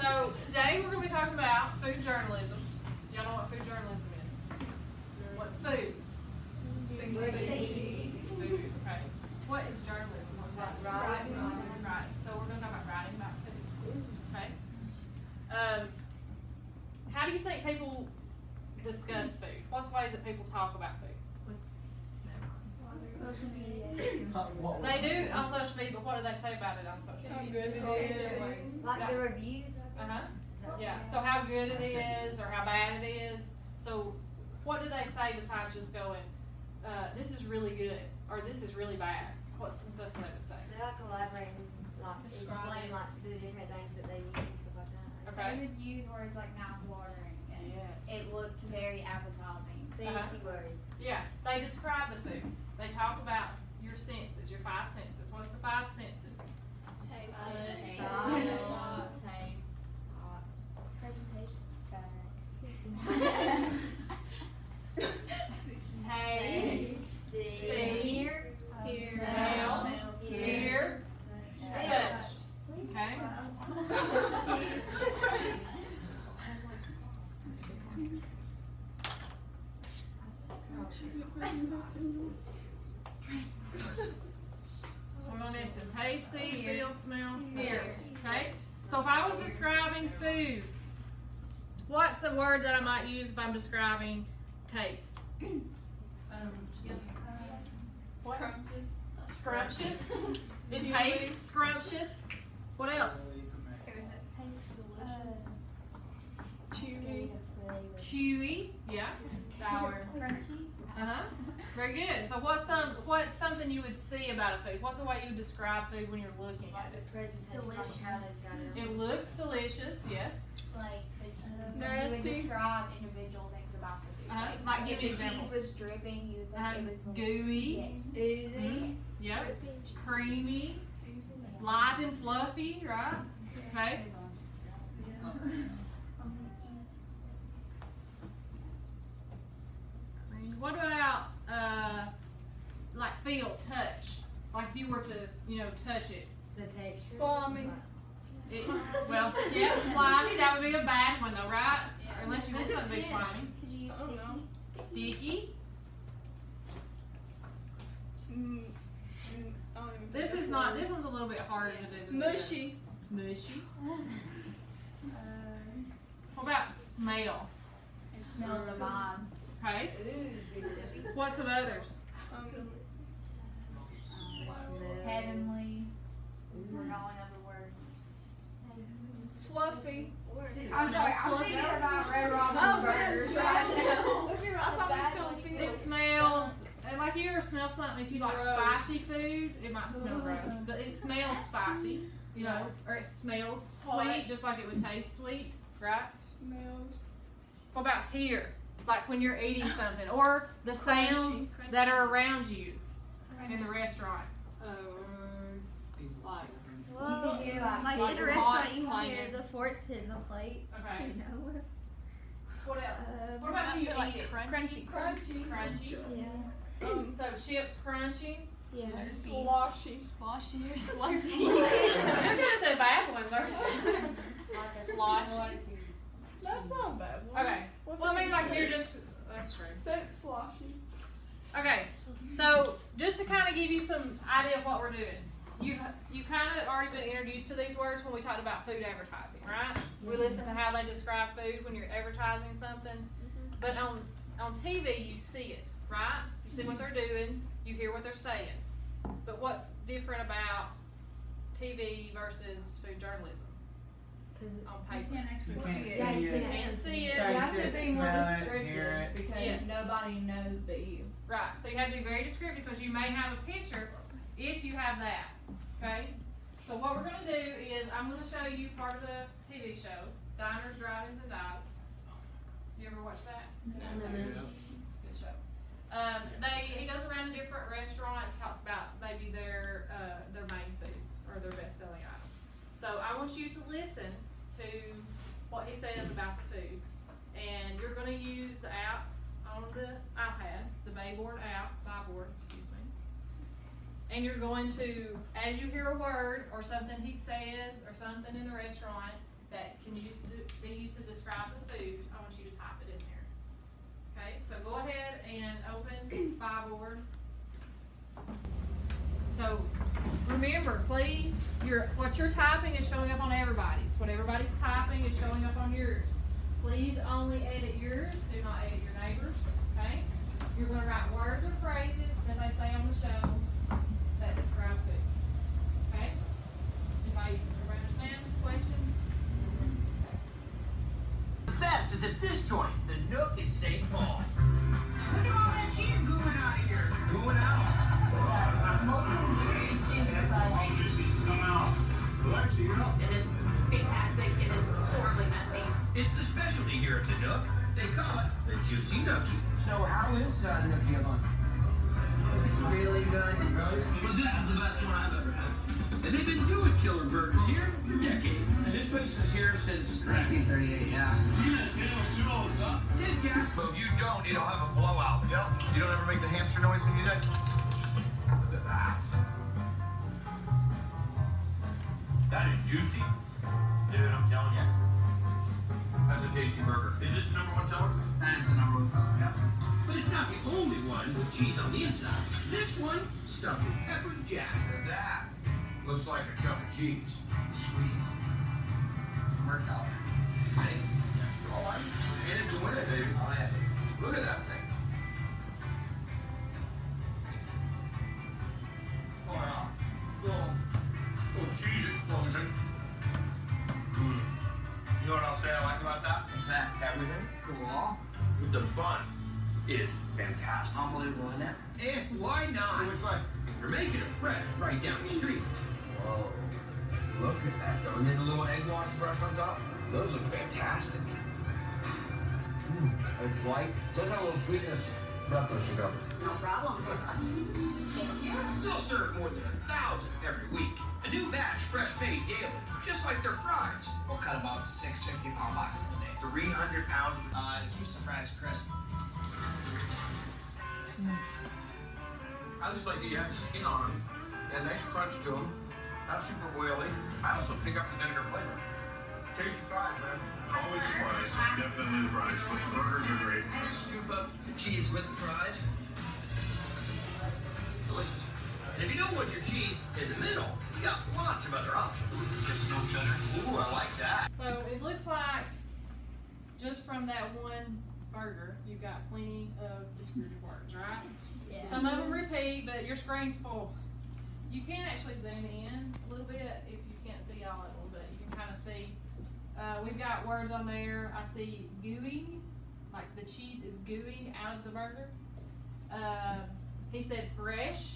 So today we're going to be talking about food journalism. Y'all know what food journalism is? What's food? Food. Food. Okay. What is journalism? What's that? Writing. Right. So we're going to talk about writing about food. Okay. How do you think people discuss food? What's ways that people talk about food? Social media. They do on social media, but what do they say about it on social media? Like the reviews. Yeah. So how good it is, or how bad it is. So what do they say besides just going, this is really good, or this is really bad? What's some stuff they would say? They like elaborate and like explain like the different things that they use and stuff like that. Okay. They would use words like mouth-watering, and Yes. it looked very appetizing. Fancy words. Yeah, they describe the food. They talk about your senses, your 5 senses. What's the 5 senses? Taste. Taste. Presentation. Taste, See. Hear. smell, hear, touch. Okay? I'm gonna listen. Taste, see, feel, smell, hear. Okay? So if I was describing food, what's a word that I might use if I'm describing taste? Scrumptious. It tastes scrumptious. What else? Chewy. Yeah. Sour. Crunchy. Very good. So what's something you would see about a food? What's the way you would describe food when you're looking at Like the it? presentation. Like how they've got it. It looks delicious. Yes. Like you Nasty. would describe individual things about the food. Like give me an if the example. cheese was dripping, you would say it was Gooey. Yes. Oozing. Yep. Creamy. Light and fluffy. Right. Okay. What about like feel, touch? Like if you were to, touch it. The texture. Slimy. Well, yeah, slimy, that would be a bad one though, right? Or unless you want something to be slimy. Could you use I don't know. Sticky. I don't even This think is that's not, right. this one's a little bit harder to do than this. Mushy. Mushy. What about smell? and smell the vibe. Okay. What's some others? Heavenly. We're going over words. Fluffy. I'm sorry, I'm Smells thinking fluffy. about Red Robin Oh, burgers good. right now. I thought we still It smells, and like you ever smell something, if you like Gross. spicy food, it might smell gross, but it smells spicy, or it smells Hot. sweet, just like it would taste sweet, right? Smells. What about here? Like when you're eating something, or the sounds that are around you in the restaurant. Like, Well, You could do like like in a the restaurant, pots you can playing. hear the forks hitting the plate. Okay. You know? what else? What about when you eat it? Crunchy. Crunchy. Yeah. So chips crunching. Yeah. Sloshy. Sloshy or slurpy. You're good at the bad ones, aren't you? Like a Sloshy. That's not a bad one. Okay. Well, I mean, like you're just. That's true. Say sloshy. Okay, so just to kind of give you some idea of what we're doing, you kind of already been introduced to these words when we talked about food advertising, right? We listened to how they describe food when you're advertising something, but on TV you see it, right? You see what they're doing, you hear what they're saying, but what's different about TV versus food journalism on paper? You can't see Yeah, you it. can Can't see You it. taste have to it, be more smell it, descriptive hear it. because Yes. nobody knows but you. Right, so you have to be very descriptive because you may have a picture if you have that, okay? So what we're gonna do is, I'm gonna show you part of the TV show, Diners, Drive-Ins, and Dives. You ever watch that? It's a good show. He goes around to different restaurants, talks about maybe their main foods or their best-selling items. So I want you to listen to what he says about the foods, and you're gonna use the app on the iPad, the Bayboard app, excuse me. And you're going to, as you hear a word or something he says or something in the restaurant that can to describe the food, I want you to type it in there. Okay, so go ahead and open Byboard. So remember, please, what you're typing is showing up on everybody's. What everybody's typing is showing up on yours. Please only edit yours, do not edit your neighbors, okay? You're gonna write words or phrases that they say on the show that describe food, okay? Everybody understand? Questions? The best is at this joint, the Nook in St. Paul. Look at all that cheese going out of here. Going out. And it's fantastic and it's horribly messy. It's the specialty here at the Nook. They call it the Juicy Nookie. So how is Nookie at lunch? It's really good. Really? Well, this is the best one I've ever had. And they've been doing killer burgers here for decades. And this place is here since 1938, yeah. Did gas? Well, if you don't, it'll have a blowout. Yep. You don't ever make the hamster noise when you do that? Look at that. That is juicy. Dude, I'm telling you. That's a tasty burger. Is this the #1 seller? That is the #1 seller, yeah. But it's not the only one with cheese on the inside. This one, stuffed with pepper jack. That looks like a chunk of cheese. Squeeze. Some more color. Ready? Yeah. All right. And enjoy it, baby. Oh, yeah. Look at that thing. Oh, yeah. Little cheese explosion. You know what I'll say I like about that? What's that? Everything. Cool. With the bun is fantastic. Unbelievable, isn't it? And why not? Which way? You're making it fresh right down the street. Whoa. Look at that, though. And then a little egg wash brush on top. Those look fantastic. It's light. Does have a little sweetness. Breakfast sugar. No problem. Thank you. They'll serve more than 1,000 every week. A new batch, fresh made daily, just like their fries. We'll cut about 6 50-pound boxes a day. 300 pounds. It keeps the fries crisp. I just like that you have the skin on them. Got a nice crunch to them. Not super oily. I also pick up the vinegar flavor. Tasty fries, man. Always the fries. Definitely the fries. But the burgers are great. Scoop up the cheese with the fries. Delicious. And if you don't want your cheese in the middle, you got lots of other options. Just no cheddar. Ooh, I like that. So it looks like just from that one burger, you've got plenty of descriptive words, right? Yeah. Some of them repeat, but your screen's full. You can actually zoom in a little bit if you can't see all of them, but you can kind of see. We've got words on there. I see gooey, like the cheese is gooey out of the burger. He said fresh.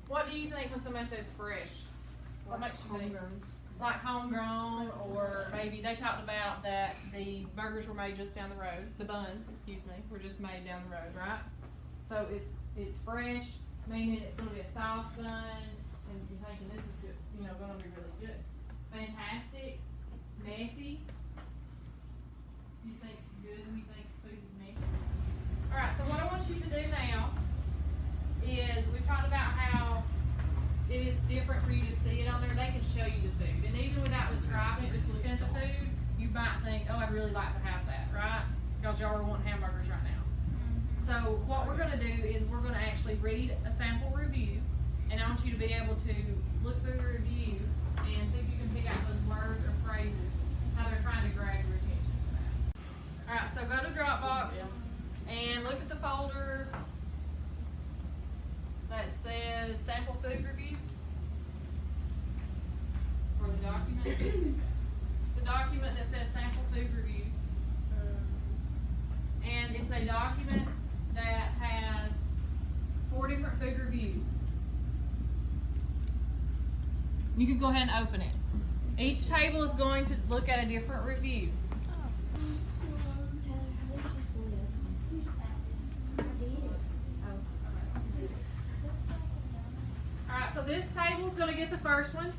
What do you think when somebody says fresh? What makes you think? Homegrown. Like homegrown, or maybe they talked about that the burgers were made just down the road. The buns, excuse me, were just made down the road, right? So it's fresh, meaning it's going to be a soft bun, and you're thinking this is good, you know, going to be really good. Fantastic, messy. You think good when you think food is messy. All right. So what I want you to do now is we've talked about how it is different for you to see it on there. They can show you the food, and even without describing it, just looking at the food, you might think, oh, I'd really like to have that, right? Because y'all are wanting hamburgers right now. So what we're going to do is we're going to actually read a sample review, and I want you to be able to look through the review and see if you can pick out those words or phrases, how they're trying to grab your attention for that. All right, so go to Dropbox and look at the folder that says sample food reviews, or the document. The document that says sample food reviews. And it's a document that has 4 different food reviews. You can go ahead and open it. Each table is going to look at a different review. Alright, so this table is going to get the first one.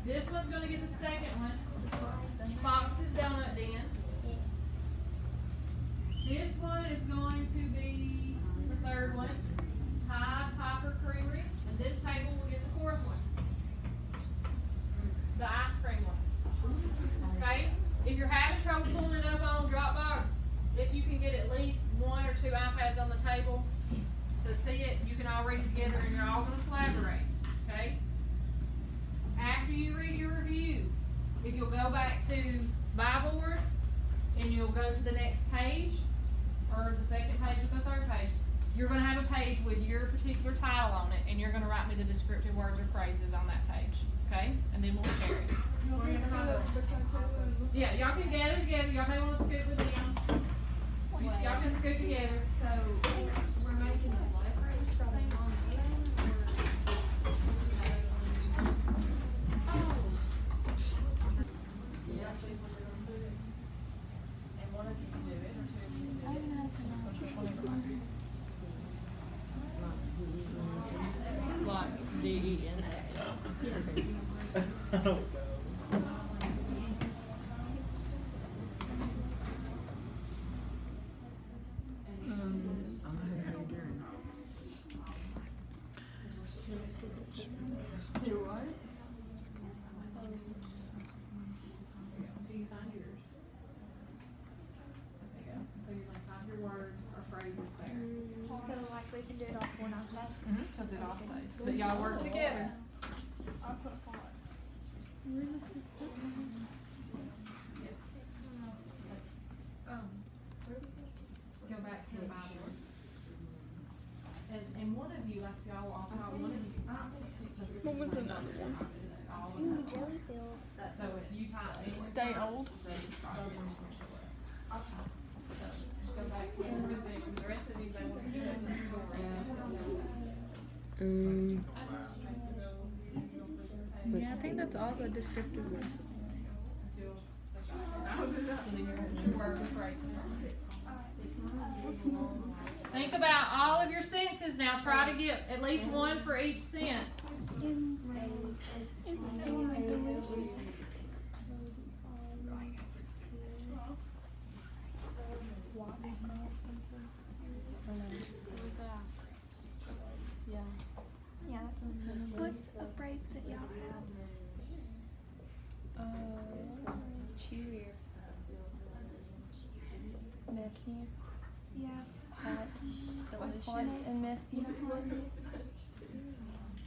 This one's going to get the second one. Fox's Donut Den. This one is going to be the third one. Tide Piper Creamery. And this table will get the fourth one. you're having trouble pulling it up on Dropbox, if you can get at least 1 or 2 iPads on the table to see it, you can all read it together and you're all gonna collaborate, okay? After you read your review, if you'll go back to my board and you'll go to the next page, or the second page or the third page, you're gonna have a page with your particular tile on it, and you're gonna write me the descriptive words or phrases on that page, okay? And then we'll share it. Yeah, y'all can gather together, y'all may wanna scoot with them. Y'all can scoot together. So, we're making a separate thing on And one of you can do it, or 2 of you can do it. Like D-E-N-A. Do you find yours? There you go. So you're gonna find your words or phrases there. So like we can do it off one iPad? Cause it all says, but y'all work together. I put a font. Yes. Go back to the Bible. And one of you, like y'all all talk, one of you can type it. Because it's the What was same another picture. one? It's all Ooh, about- jelly filled. So if you type in your Day type, old. then both of them will show up. So just go back to the rest of these, they will do it. Yeah, I think that's all the descriptive words. Think about all of your sentences now. Try to get at least one for each sense. Yeah, what's a phrase that y'all have? Cheerier. Messy. Yeah. Hot. Delicious. And messy.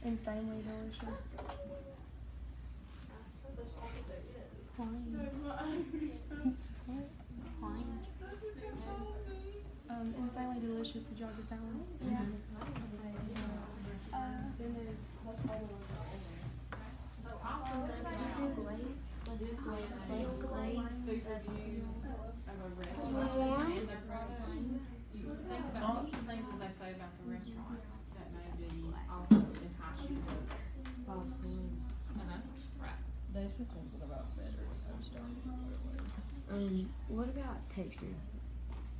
Insanely delicious. Insanely delicious. Did y'all get that one? Yeah. So also think about this food review of a restaurant and their product. You think about what's some things that they say about the restaurant that may be also entice you to go there. Right. They said something about better. what about texture?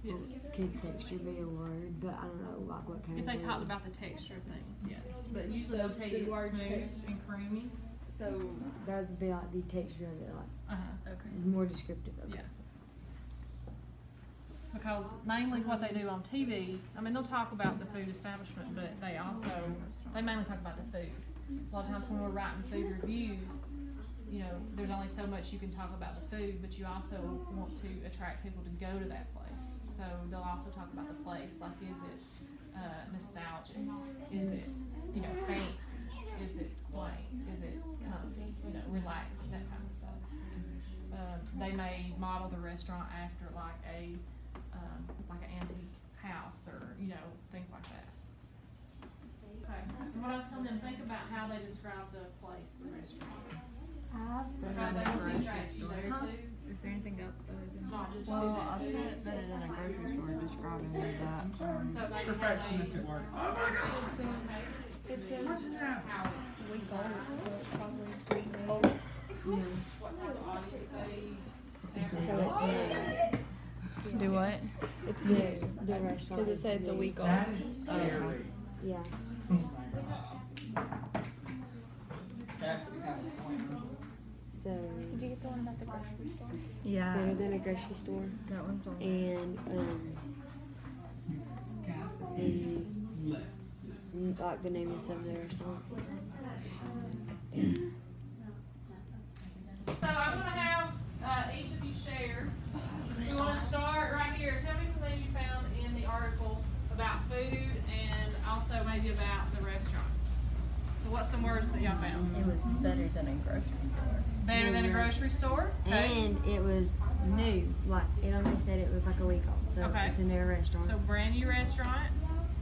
Yes. Could texture be a word, but I don't know, like what kind If of they word? talked about the texture of things, yes. But usually they'll tell you the word it's smooth and creamy. So, that would be like the texture of it, like, Uh-huh. Okay. more descriptive of it. Yeah. Because mainly what they do on TV, I mean, they'll talk about the food establishment, but they mainly talk about the food. A lot of times when we're writing food reviews, you know, there's only so much you can talk about the food, but you also want to attract people to go to that place. So they'll also talk about the place, like is it nostalgic? Is it, you know, fancy? Is it quaint? Is it comfy? You know, relaxing, that kind of stuff. They may model the restaurant after like an antique house or, you know, things like that. Okay, and what I was telling them, think about how they describe the place, the restaurant. Because they will attract you there too, Is there anything else other than? not just Well, to I the think food. it's better than a grocery store describing that. So maybe Perfectionistic work. Okay. It says How it's, week old, so it's probably 3 days. what type of audience they. So it's new. Do what? It's new, the restaurant. Because it is said it's a new. week old. That is scary. Yeah. Kathy has a point. So, Did you get the one about the grocery store? Yeah. better than a grocery store. That one's on. And, like the name of some of the restaurant. So I'm gonna have, each of you share food and also maybe about the restaurant. So what's some words that y'all found? It was better than a grocery store. Better than a grocery store? Okay. And it was new. Like it only said it was like a week old. So Okay. it's a new restaurant. So brand new restaurant.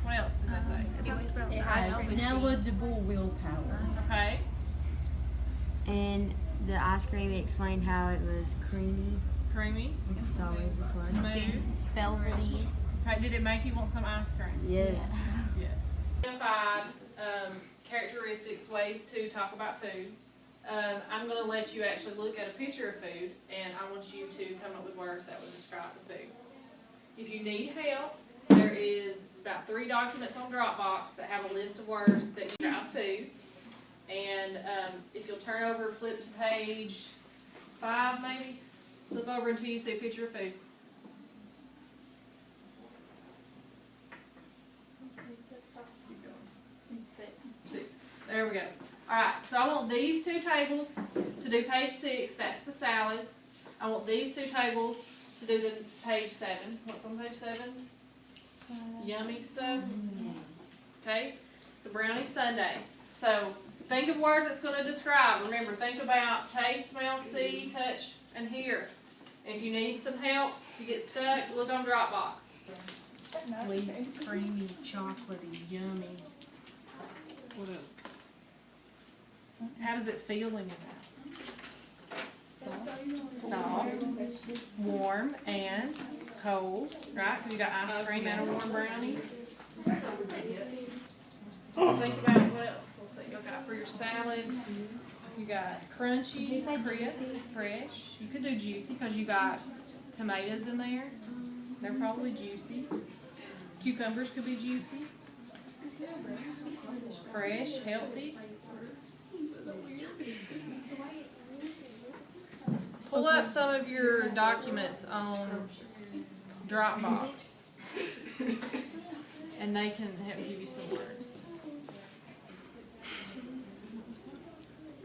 What else did they say? It has negligible willpower. Okay. And the ice cream, it explained how it was creamy. Creamy. It's always a plus. Smooth. Velvety. Okay, did it make you want some ice cream? Yes. Yes. Identified characteristics, ways to talk about food. I'm going to let you actually look at a picture of food, and I want you to come up with words that would describe the food. If you need help, there is about 3 documents on Dropbox that have a list of words that you describe food. And if you'll turn over, flip to page 5 maybe, flip over until you see a picture of food. Six. There we go. Alright, so I want these 2 tables to do page 6, that's the salad. I want these 2 tables to do the page 7. What's on page 7? Yummy stuff. Okay? It's a brownie sundae. So think of words that's going to describe. Remember, think about taste, smell, see, touch, and hear. And if you need some help, if you get stuck, look on Dropbox. Sweet, creamy, chocolatey, yummy. What else? How does it feel in your mouth? Soft, warm, and cold, right? You got ice cream and a warm brownie. Think about what else. Let's see. You got for your salad. You got crunchy, crisp, fresh. You could do juicy because you got tomatoes in there. They're probably juicy. Cucumbers could be juicy. Fresh, healthy. Pull up some of your documents on Dropbox, and they can help give you some words.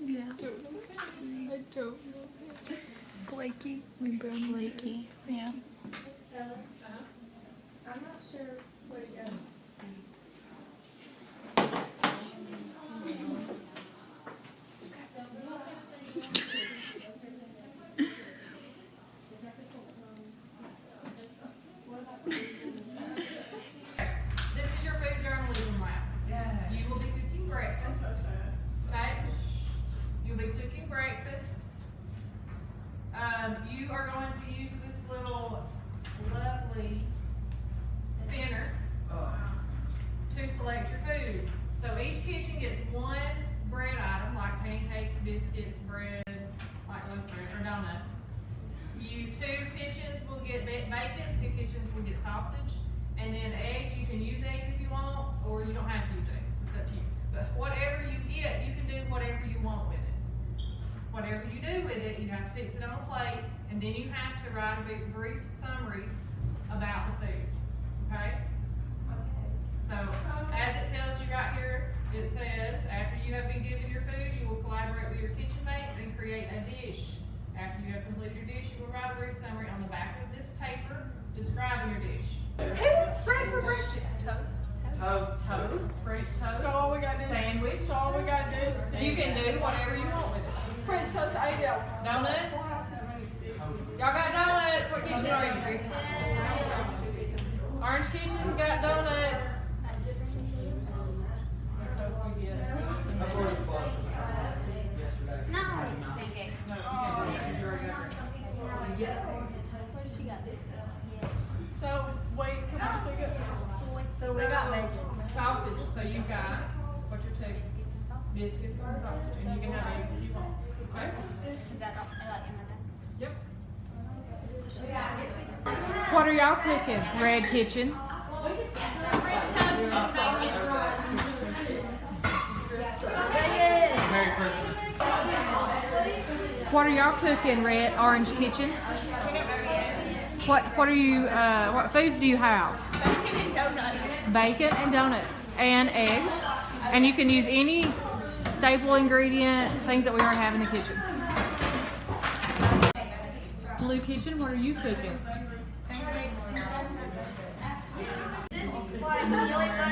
Yeah. Flaky. Flaky. Yeah. I'm not sure where to go. This is your food journalism lab. You will be cooking breakfast. Okay? You'll be cooking breakfast. You are going to use this little lovely spinner to select your food. So each kitchen gets 1 bread item, like pancakes, biscuits, bread, like loaf bread, or donuts. 2 kitchens will get bacon, 2 kitchens will get sausage, and then eggs. You can use eggs if you want, or you don't have to use eggs. It's up to you. But whatever you get, you can do whatever you want with it. Whatever you do with it, you have to fix it on a plate, and then you have to write a brief summary about the food. Okay? So, as it tells you right here, it says, after you have been given your food, you will collaborate with your kitchen mates and create a dish. After you have completed your dish, you will write a brief summary on the back of this paper describing your dish. Who wants bread for breakfast? Toast. Toast, French toast, So all we got to do sandwich. So all we got to do is You can do whatever you want with it. French toast, Donuts? Y'all got donuts? What kitchen are you? Orange kitchen got donuts. No. Pancakes. So wait, can we still get? So we got bacon. Sausage. So you've got, what's your 2? Biscuits and sausage. And you can have eggs if you want. Okay? Is that not in the Yep. What are y'all cooking? Red kitchen. Merry Christmas. What are y'all cooking? Red, orange kitchen. What are you? What foods do you have? Bacon and donuts. Bacon and donuts and eggs, and you can use any staple ingredient, things that we already have in the kitchen. Blue kitchen. What are you cooking? This only one